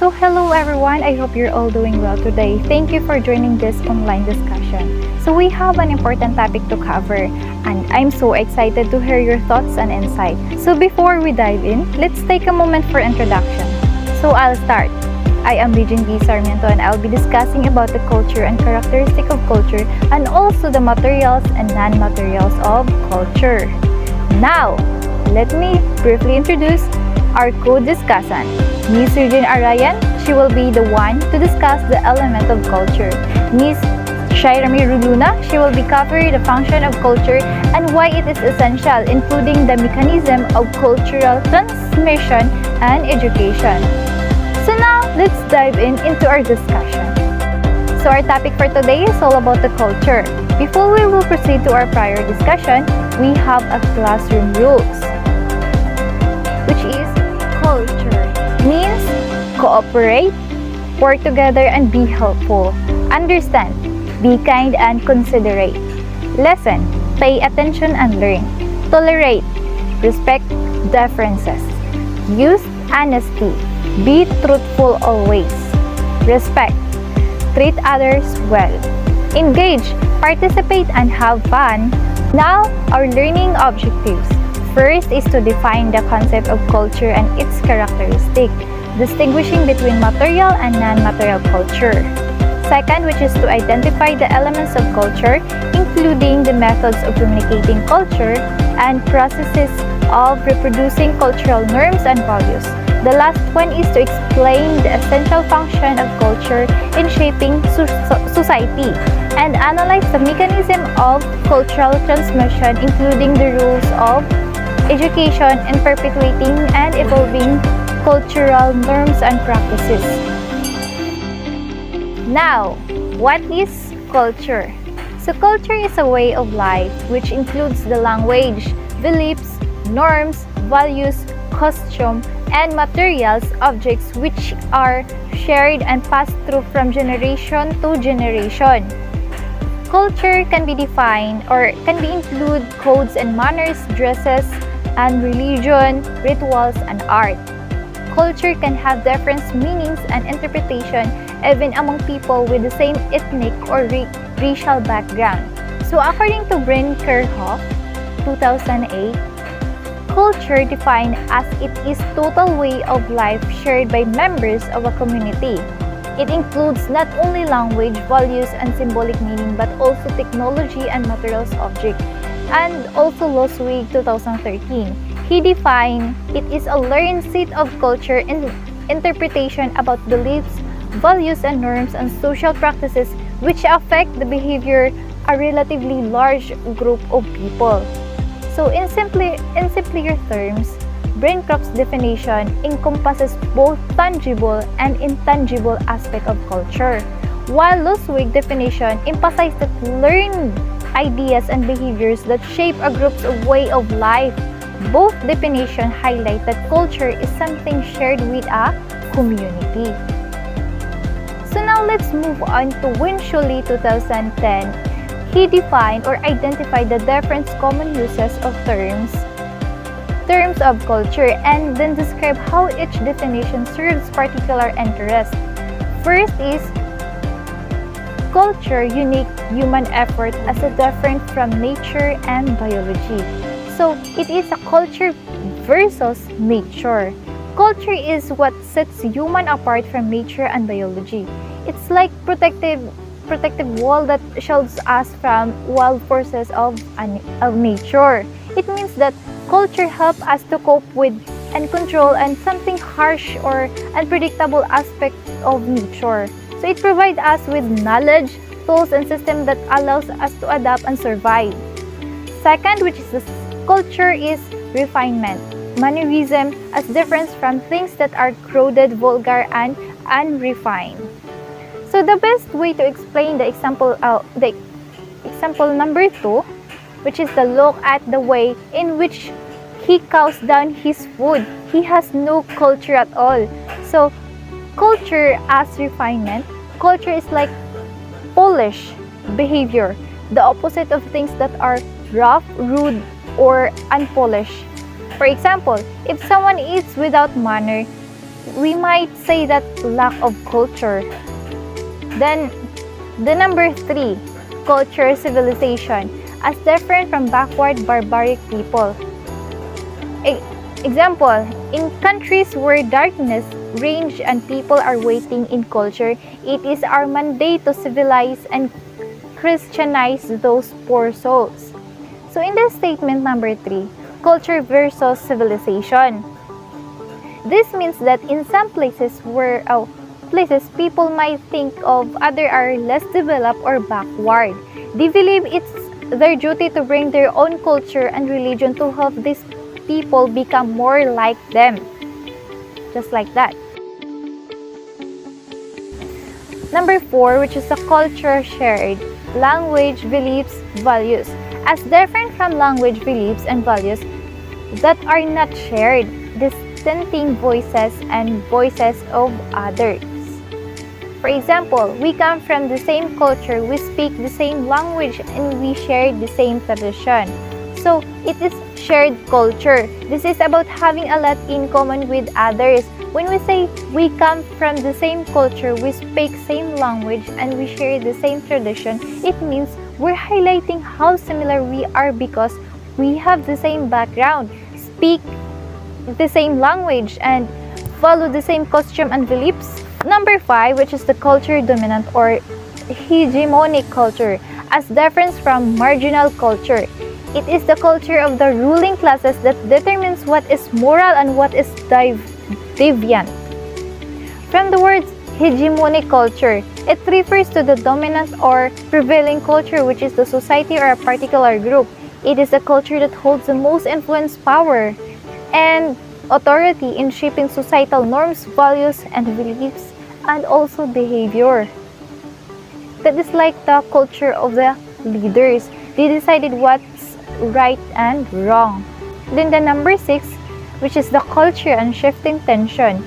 So hello everyone, I hope you're all doing well today. Thank you for joining this online discussion. So we have an important topic to cover and I'm so excited to hear your thoughts and insight. So before we dive in, let's take a moment for introduction. So I'll start. I am Regine V. Sarmiento and I'll be discussing about the culture and characteristic of culture and also the materials and non-materials of culture. Now, let me briefly introduce our co-discussant, Ms. Regine Arayan. She will be the one to discuss the element of culture. Ms. Shairami Ruluna, she will be covering the function of culture and why it is essential, including the mechanism of cultural transmission and education. So now, let's dive into our discussion. So our topic for today is all about the culture. Before we will proceed to our prior discussion, we have a classroom rules, which is culture means cooperate, work together, and be helpful. Understand, be kind and considerate. Lesson, pay attention and learn. Tolerate, respect differences. Use honesty, be truthful always. Respect, treat others well. Engage, participate, and have fun. Now, our learning objectives. First is to define the concept of culture and its characteristic, distinguishing between material and non-material culture. Second, which is to identify the elements of culture, including the methods of communicating culture and processes of reproducing cultural norms and values. The last one is to explain the essential function of culture in shaping society and analyze the mechanism of cultural transmission, including the rules of education in perpetuating and evolving cultural norms and practices. Now, what is culture? So culture is a way of life which includes the language, beliefs, norms, values, costume, and materials objects which are shared and passed through from generation to generation. Culture can be defined or can be include codes and manners, dresses, and religion, rituals, and art. Culture can have different meanings and interpretation even among people with the same ethnic or racial background. So according to Bryn Kerhoff, 2008, culture defined as it is total way of life shared by members of a community. It includes not only language, values, and symbolic meaning but also technology and materials objects. And also Loswig 2013. He defined it is a learned set of culture and interpretation about beliefs, values, and norms and social practices which affect the behavior a relatively large group of people. So in simpler terms, Brincroft's definition encompasses both tangible and intangible aspects of culture, while Loswig's definition emphasized that learned ideas and behaviors that shape a group's way of life. Both definitions highlight that culture is something shared with a community. So now let's move on to Winshuley 2010. He defined or identified the different common uses of terms of culture and then describe how each definition serves particular interest. First is culture, unique human effort as a different from nature and biology. So it is a culture versus nature. Culture is what sets human apart from nature and biology. It's like protective wall that shields us from wild forces of nature. It means that culture helps us to cope with and control and something harsh or unpredictable aspect of nature. So it provides us with knowledge, tools, and systems that allows us to adapt and survive. Second, which is the culture, is refinement. Mannerism as different from things that are crowded, vulgar, and unrefined. So the best way to explain the example number 2, which is the look at the way in which he cows down his food. He has no culture at all. So culture as refinement. Culture is like polish behavior, the opposite of things that are rough, rude, or unpolished. For example, if someone eats without manner, we might say that lack of culture. Then, the number 3, culture civilization, as different from backward barbaric people. Example, in countries where darkness reigns and people are waiting in culture, it is our mandate to civilize and Christianize those poor souls. So in this statement number 3, culture versus civilization. This means that in some places people might think of other are less developed or backward. They believe it's their duty to bring their own culture and religion to help these people become more like them. Just like that. Number 4, which is the culture shared, language, beliefs, values. As different from language, beliefs, and values that are not shared, dissenting voices and voices of others. For example, we come from the same culture, we speak the same language, and we share the same tradition. So, it is shared culture. This is about having a lot in common with others. When we say we come from the same culture, we speak same language, and we share the same tradition, it means we're highlighting how similar we are because we have the same background, speak the same language, and follow the same costume and beliefs. Number 5, which is the culture dominant or hegemonic culture, as different from marginal culture. It is the culture of the ruling classes that determines what is moral and what is deviant. From the word hegemonic culture, it refers to the dominant or prevailing culture, which is the society or a particular group. It is the culture that holds the most influence, power, and authority in shaping societal norms, values, and beliefs, and also behavior. That is like the culture of the leaders. They decided what's right and wrong. Then the number 6, which is the culture and shifting tension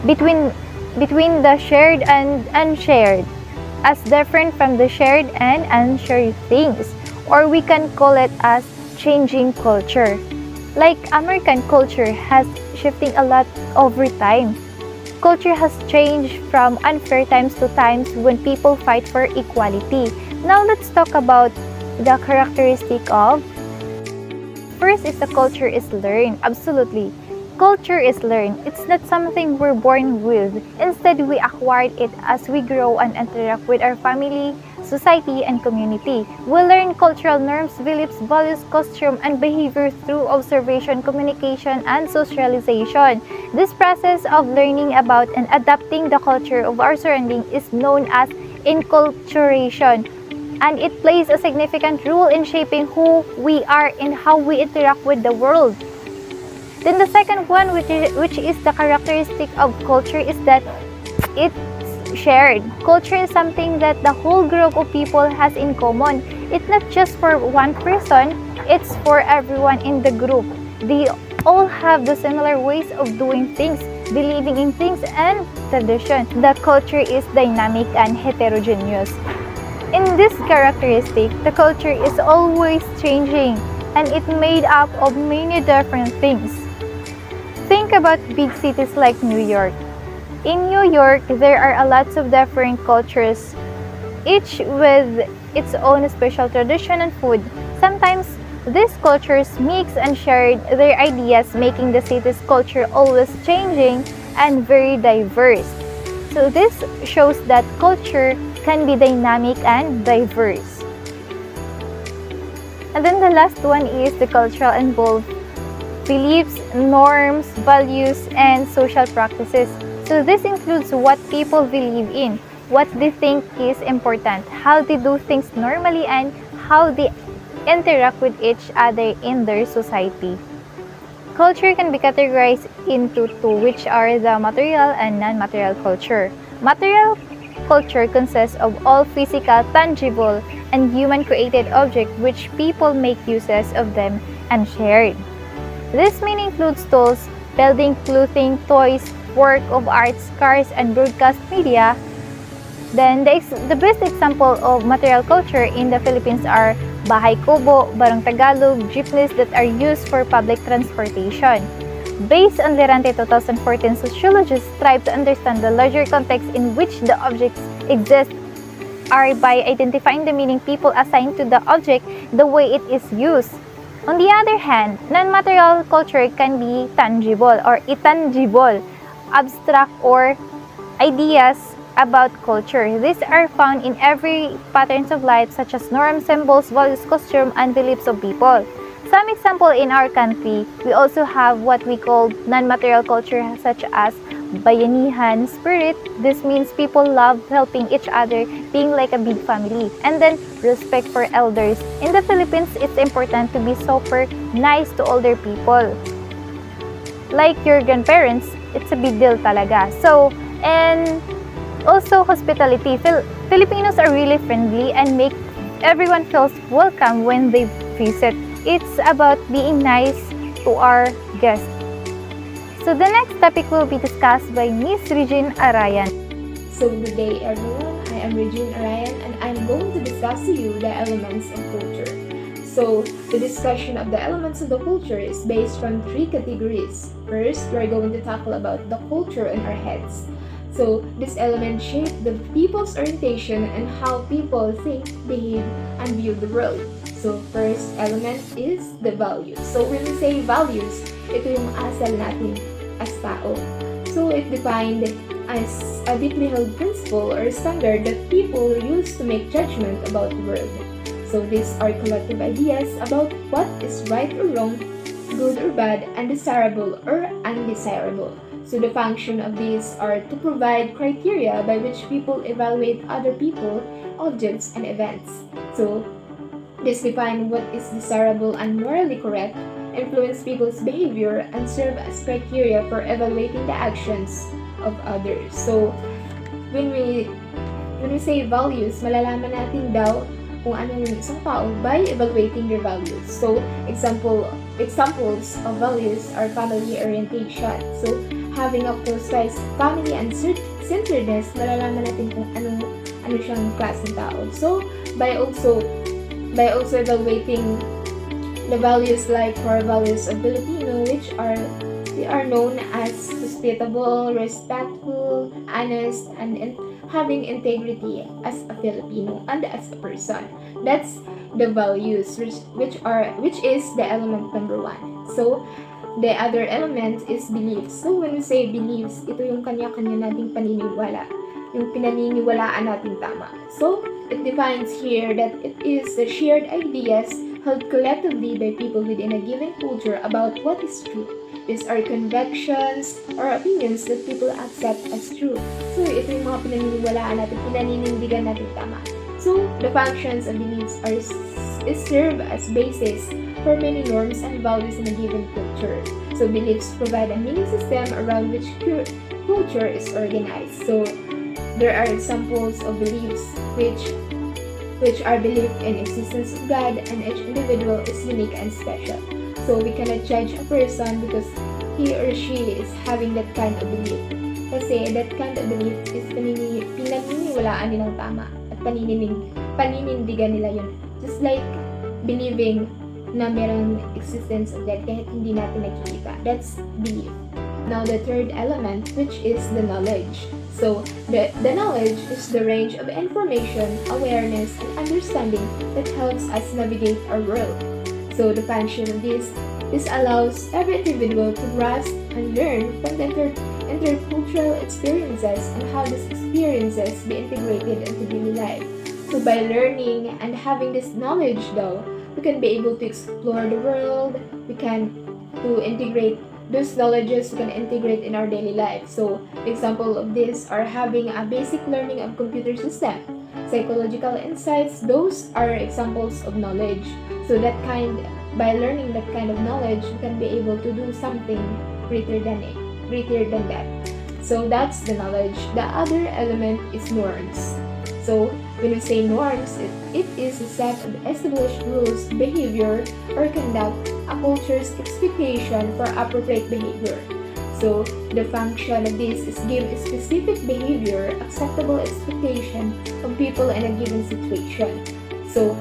between the shared and unshared, as different from the shared and unshared things, or we can call it as changing culture. Like American culture has shifting a lot over time. Culture has changed from unfair times to times when people fight for equality. Now let's talk about the characteristic of. First is the culture is learned. Absolutely. Culture is learned. It's not something we're born with. Instead, we acquired it as we grow and interact with our family, society, and community. We learn cultural norms, beliefs, values, costume, and behavior through observation, communication, and socialization. This process of learning about and adapting the culture of our surrounding is known as enculturation, and it plays a significant role in shaping who we are and how we interact with the world. Then the second one, which is the characteristic of culture, is that it's shared. Culture is something that the whole group of people has in common. It's not just for one person, it's for everyone in the group. They all have the similar ways of doing things, believing in things, and tradition. The culture is dynamic and heterogeneous. In this characteristic, the culture is always changing, and it's made up of many different things. Think about big cities like New York. In New York, there are a lots of different cultures, each with its own special tradition and food. Sometimes, these cultures mix and share their ideas, making the city's culture always changing and very diverse. So this shows that culture can be dynamic and diverse. And then the last one is the cultural involved beliefs, norms, values, and social practices. So this includes what people believe in, what they think is important, how they do things normally, and how they interact with each other in their society. Culture can be categorized into two, which are the material and non-material culture. Material culture consists of all physical, tangible, and human-created objects which people make uses of them and share. This may include tools, building, clothing, toys, work of arts, cars, and broadcast media. Then the best example of material culture in the Philippines are bahay kubo, barong Tagalog, jeepneys that are used for public transportation. Based on Lirante 2014, sociologists strive to understand the larger context in which the objects exist are by identifying the meaning people assign to the object, the way it is used. On the other hand, non-material culture can be tangible or intangible, abstract or ideas about culture. These are found in every patterns of life such as norms, symbols, values, costume, and beliefs of people. Some example in our country, we also have what we call non-material culture such as bayanihan spirit. This means people love helping each other, being like a big family. And then respect for elders. In the Philippines, it's important to be super nice to older people. Like your grandparents, it's a big deal talaga. So, and also hospitality. Filipinos are really friendly and make everyone feels welcome when they visit. It's about being nice to our guests. So the next topic will be discussed by Miss Regine Arayan. So good day everyone, I am Regine Arayan and I'm going to discuss to you the elements of culture. So the discussion of the elements of the culture is based from three categories. First, we're going to tackle about the culture in our heads. So these elements shape the people's orientation and how people think, behave, and view the world. So first element is the values. So when we say values, ito yung asal natin as tao. So it defined as a deeply held principle or standard that people use to make judgment about the world. So these are collective ideas about what is right or wrong, good or bad, and desirable or undesirable. So the function of these are to provide criteria by which people evaluate other people, objects, and events. So this define what is desirable and morally correct, influence people's behavior, and serve as criteria for evaluating the actions of others. So when we say values, malalaman natin daw kung ano yung isang tao by evaluating their values. So examples of values are family orientation. So having a close-wise family and centeredness, malalaman natin kung ano siyang klaseng tao. So by also evaluating the values like core values of Filipino, which they are known as hospitable, respectful, honest, and having integrity as a Filipino and as a person. That's the values which is the element number 1. So the other element is beliefs. So when we say beliefs, ito yung kanya-kanya nating paniniwala, yung pinaniniwalaan nating tama. So it defines here that it is the shared ideas held collectively by people within a given culture about what is true. These are convictions or opinions that people accept as true. So ito yung mga pinaniniwalaan natin, pinaninindigan natin tama. So the functions of beliefs serve as basis for many norms and values in a given culture. So beliefs provide a meaning system around which culture is organized. So there are examples of beliefs which are belief in existence of God, and each individual is unique and special. So we cannot judge a person because he or she is having that kind of belief. Kasi that kind of belief is pinaniniwalaan nilang tama at paninindigan nila yun. Just like believing na merong existence of God kahit hindi natin nakikita. That's belief. Now the third element, which is the knowledge. So the knowledge is the range of information, awareness, and understanding that helps us navigate our world. So the function of this allows every individual to grasp and learn from the intercultural experiences and how these experiences be integrated into daily life. So by learning and having this knowledge though, we can be able to explore the world, we can to integrate those knowledges we can integrate in our daily life. So example of this are having a basic learning of computer system, psychological insights, those are examples of knowledge. So by learning that kind of knowledge, we can be able to do something greater than that. So that's the knowledge. The other element is norms. So when we say norms, it is a set of established rules, behavior, or conduct, a culture's expectation for appropriate behavior. So the function of this is give a specific behavior, acceptable expectation of people in a given situation. So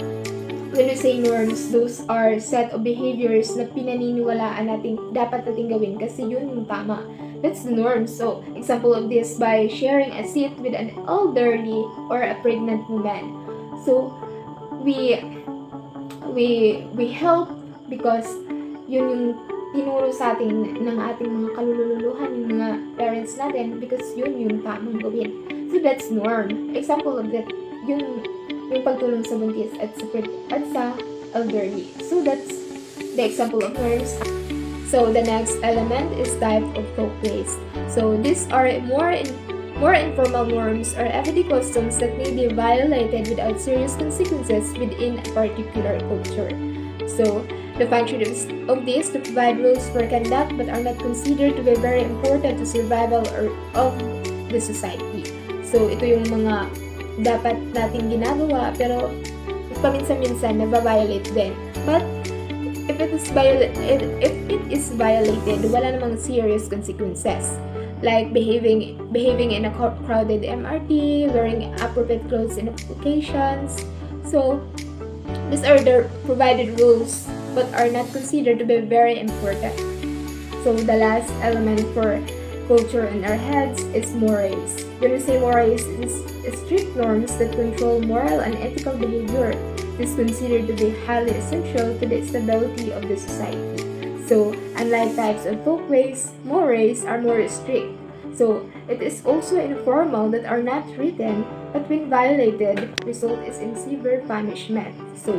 When we say norms, those are set of behaviors na pinaniniwalaan dapat nating gawin kasi yun yung tama. That's the norm. So, example of this by sharing a seat with an elderly or a pregnant woman. So, we help because yun yung tinuro sa atin ng ating mga kalululuhan, yung mga parents natin, because yun yung tamang gawin. So, that's norm. Example of that, yung pagtulong sa buntis at sa elderly. So, that's the example of norms. So, the next element is type of folkways. So, these are more informal norms or everyday customs that may be violated without serious consequences within a particular culture. So, the function of this to provide rules for conduct but are not considered to be very important to survival of the society. So, ito yung mga dapat nating ginagawa pero paminsan-minsan nababiolate din. But if it is violated, wala namang serious consequences. Like behaving in a crowded MRT, wearing appropriate clothes in occasions. So, these are the provided rules but are not considered to be very important. So, the last element for culture in our heads is mores. When we say mores, it's strict norms that control moral and ethical behavior. Is considered to be highly essential to the stability of the society. So, unlike types of folkways, mores are more strict. So, it is also informal that are not written, but when violated, result is in severe punishment. So,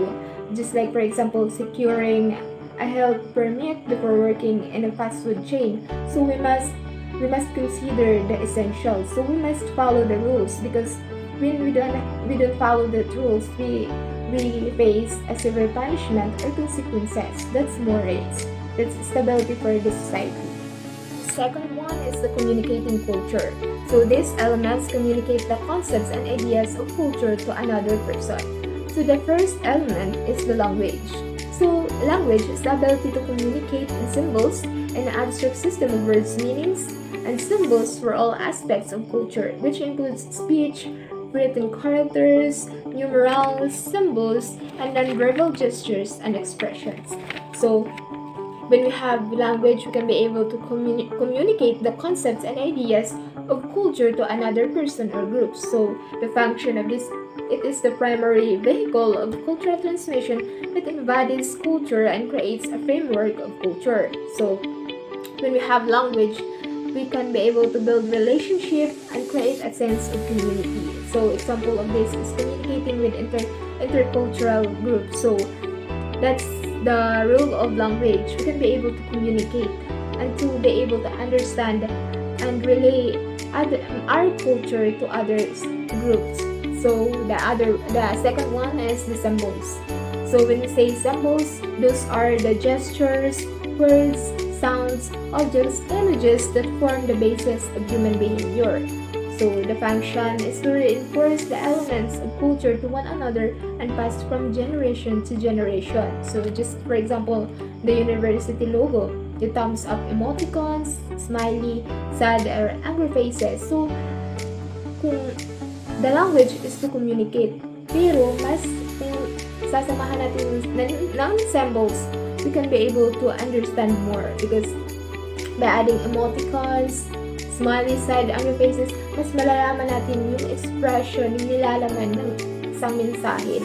just like for example, securing a health permit before working in a fast food chain. So, we must consider the essentials. So, we must follow the rules because when we don't follow the rules, we face a severe punishment or consequences. That's mores. That's stability for the society. Second one is the communicating culture. So these elements communicate the concepts and ideas of culture to another person. So the first element is the language. So language is the ability to communicate in symbols and an abstract system of words, meanings, and symbols for all aspects of culture, which includes speech, written characters, numerals, symbols, and nonverbal gestures and expressions. So, when we have language, we can be able to communicate the concepts and ideas of culture to another person or group. So, the function of this, it is the primary vehicle of cultural transmission that embodies culture and creates a framework of culture. So, when we have language, we can be able to build relationship and create a sense of community. So, example of this is communicating with intercultural groups. So, that's the rule of language. We can be able to communicate and to be able to understand and relay our culture to other groups. So, the second one is the symbols. So, when we say symbols, those are the gestures, words, sounds, objects, images that form the basis of human behavior. So, the function is to reinforce the elements of culture to one another and pass from generation to generation. So, just for example, the university logo, the thumbs up emoticons, smiley, sad, or angry faces. So, kung the language is to communicate, pero mas kung sasamahan natin ng symbols, we can be able to understand more because by adding emoticons, smiley, sad, angry faces, mas malalaman natin yung expression, yung nilalaman ng isang mensahe.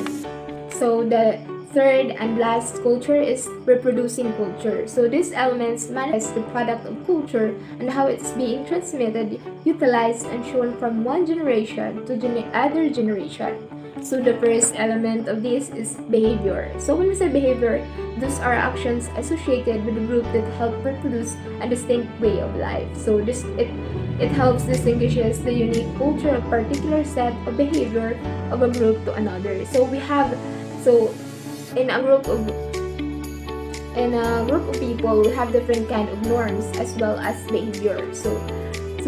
So, the third and last culture is reproducing culture. So, these elements manifest the product of culture and how it's being transmitted, utilized, and shown from one generation to other generation. So, the first element of this is behavior. So, when we say behavior, those are actions associated with a group that help reproduce a distinct way of life. So, it helps distinguishes the unique culture of particular set of behavior of a group to another. So, in a group of people, we have different kind of norms as well as behavior. So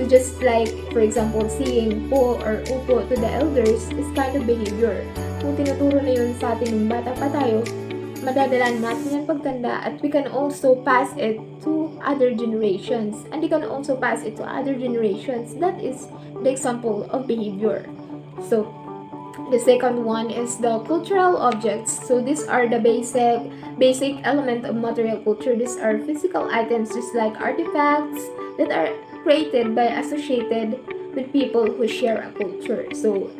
just like, for example, saying po or upo to the elders is kind of behavior. Kung tinuturo na yun sa atin ng bata pa tayo, madadalan natin yan pagtanda at we can also pass it to other generations. And they can also pass it to other generations. That is the example of behavior. So, The second one is the cultural objects. So these are the basic element of material culture. These are physical items just like artifacts that are created by associated with people who share a culture. So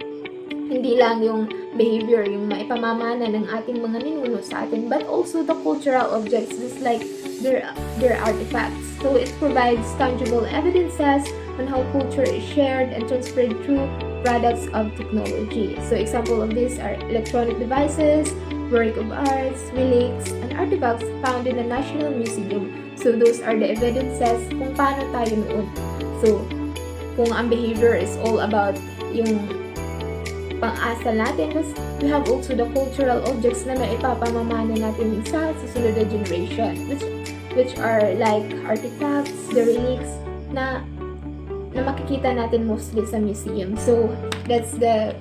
hindi lang yung behavior, yung maipamamana ng ating mga ninuno sa atin, but also the cultural objects just like their artifacts. So it provides tangible evidences on how culture is shared and transferred through products of technology. So example of this are electronic devices, work of arts, relics, and artifacts found in the National Museum. So those are the evidences kung paano tayo noon. So kung ang behavior is all about yung pang-asal natin, we have also the cultural objects na maipapamamana natin sa susunod na generation, which are like artifacts, the relics na makikita natin mostly sa museum. So that's the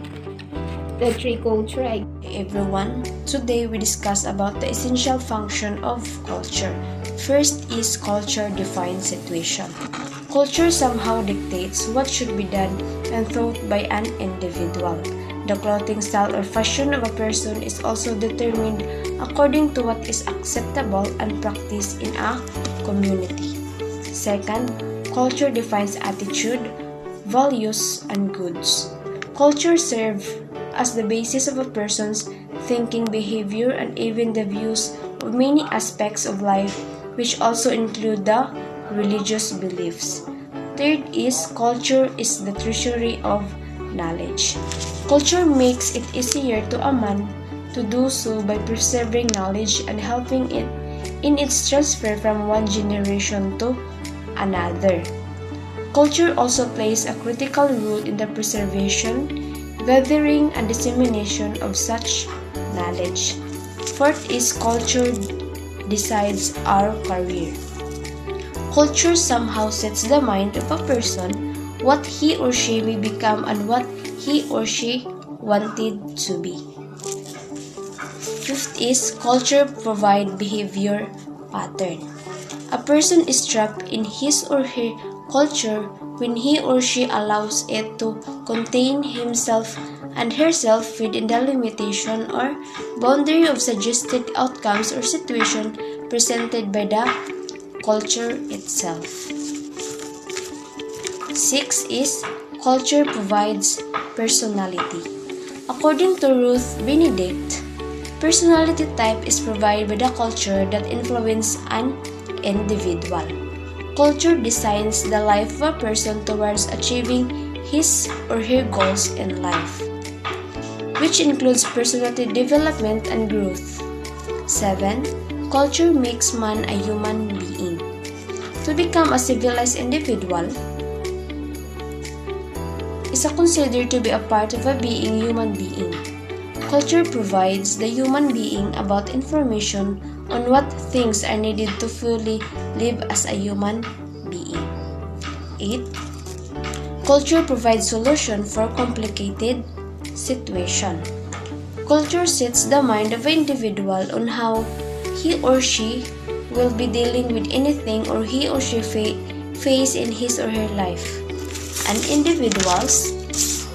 three culture. Hey everyone, today we discuss about the essential function of culture. First is culture defines situation. Culture somehow dictates what should be done and thought by an individual. The clothing style or fashion of a person is also determined according to what is acceptable and practiced in a community. Second, culture defines attitude, values, and goods. Culture serves as the basis of a person's thinking, behavior, and even the views of many aspects of life, which also include the religious beliefs. Third is culture is the treasury of knowledge. Culture makes it easier to a man to do so by preserving knowledge and helping it in its transfer from one generation to another. Culture also plays a critical role in the preservation, gathering, and dissemination of such knowledge. Fourth is culture decides our career. Culture somehow sets the mind of a person what he or she may become and what he or she wanted to be. Fifth is culture provide behavior pattern. A person is trapped in his or her culture when he or she allows it to contain himself and herself within the limitation or boundary of suggested outcomes or situation presented by the culture itself. Six is culture provides personality. According to Ruth Benedict, personality type is provided by the culture that influences an individual. Culture designs the life of a person towards achieving his or her goals in life, which includes personality development and growth. 7. Culture makes man a human being. To become a civilized individual is considered to be a part of a being human being. Culture provides the human being about information on what things are needed to fully live as a human being. 8. Culture provides solution for complicated situation. Culture sets the mind of an individual on how he or she will be dealing with anything or he or she face in his or her life. An individual's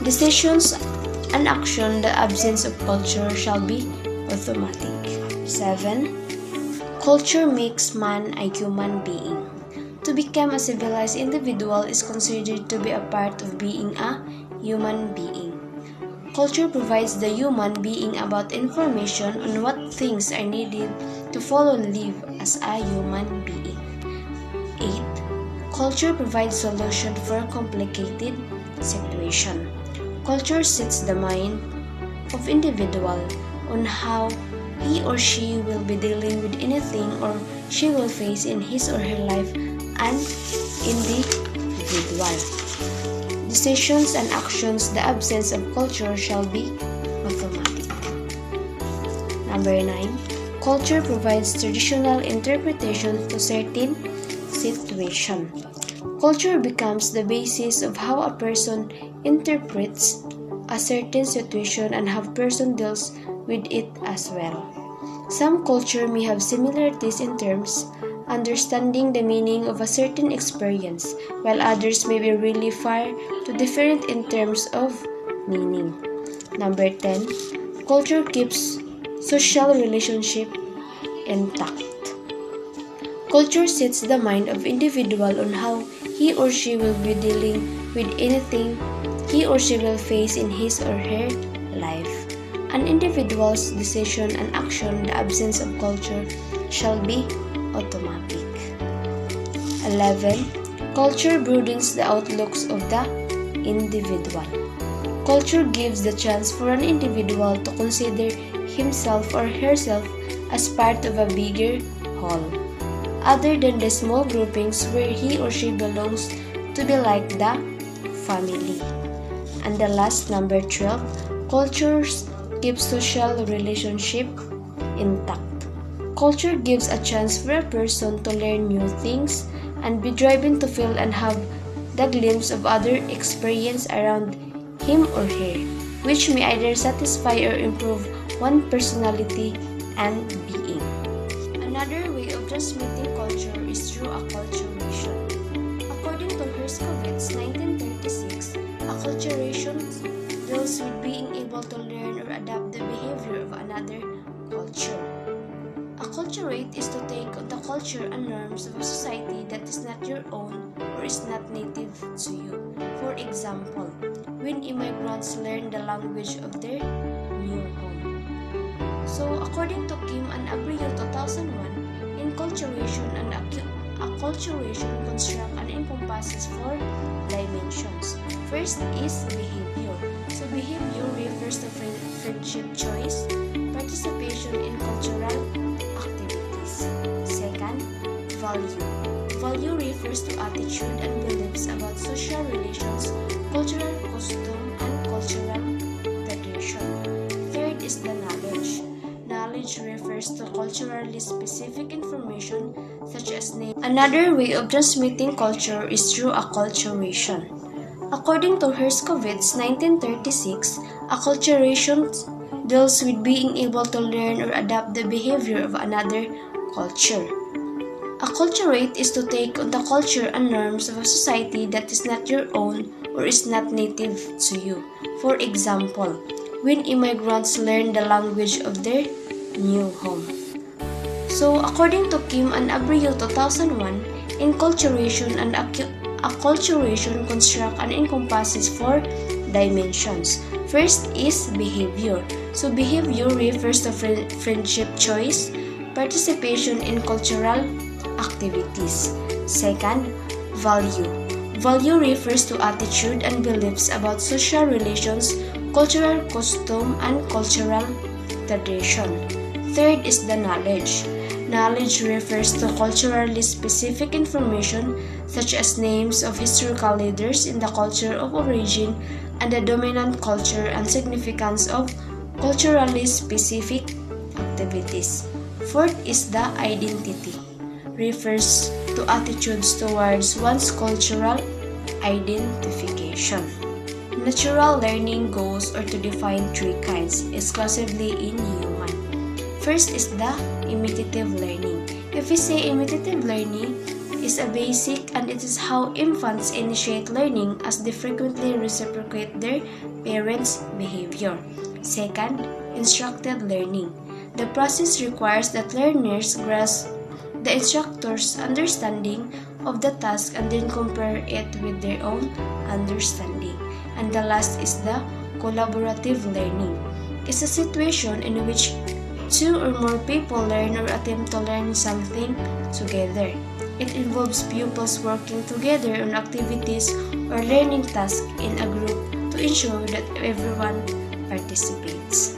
decisions and action, the absence of culture shall be automatic. 7. Culture makes man a human being. To become a civilized individual is considered to be a part of being a human being. Culture provides the human being about information on what things are needed to follow and live as a human being. 8. Culture provides solution for complicated situation. Culture sets the mind of individual on how he or she will be dealing with anything or she will face in his or her life and individual. Decisions and actions, the absence of culture shall be automatic. Number 9. Culture provides traditional interpretation to certain situation. Culture becomes the basis of how a person interprets a certain situation and how a person deals with it as well. Some culture may have similarities in terms, understanding the meaning of a certain experience, while others may be really far too different in terms of meaning. Number 10, culture keeps social relationship intact. Culture sets the mind of individual on how he or she will be dealing with anything he or she will face in his or her life. An individual's decision and action in the absence of culture shall be automatic. 11. Culture broadens the outlooks of the individual. Culture gives the chance for an individual to consider himself or herself as part of a bigger whole, other than the small groupings where he or she belongs to be like the family. And the last, number 12, cultures keep social relationship intact. Culture gives a chance for a person to learn new things and be driven to feel and have the glimpse of other experience around him or her, which may either satisfy or improve one's personality and being. Another way of transmitting culture is through acculturation. According to Herskovits, 1936, acculturation deals with being able to learn or adapt the behavior of another culture. Acculturate is to take on the culture and norms of a society that is not your own or is not native to you. For example, when immigrants learn the language of their new home. So, according to Kim and Abreu 2001, enculturation and acculturation construct and encompasses 4 dimensions. First is behavior. So, behavior refers to friendship choice, participation in cultural activities. Second, value. Value refers to attitude and beliefs about social relations, cultural custom, and cultural tradition. Third is the knowledge. Knowledge refers to culturally specific information such as name. Another way of transmitting culture is through acculturation. According to Herskovits, 1936, acculturation deals with being able to learn or adapt the behavior of another culture. Acculturate is to take on the culture and norms of a society that is not your own or is not native to you. For example, when immigrants learn the language of their new home. So, according to Kim and Abreu 2001, enculturation and acculturation construct and encompasses 4 dimensions. First is behavior. So, behavior refers to friendship choice, participation in cultural activities. Second, value. Value refers to attitude and beliefs about social relations, cultural custom, and cultural tradition. Third is the knowledge. Knowledge refers to culturally specific information such as names of historical leaders in the culture of origin and the dominant culture and significance of culturally specific activities. Fourth is the identity. Refers to attitudes towards one's cultural identification. Natural learning goals are to define 3 kinds, exclusively in human. First is the imitative learning. If we say imitative learning is a basic and it is how infants initiate learning as they frequently reciprocate their parents' behavior. Second, instructed learning. The process requires that learners grasp the instructor's understanding of the task and then compare it with their own understanding. And the last is the collaborative learning. It's a situation in which 2 or more people learn or attempt to learn something together. It involves pupils working together on activities or learning tasks in a group to ensure that everyone participates.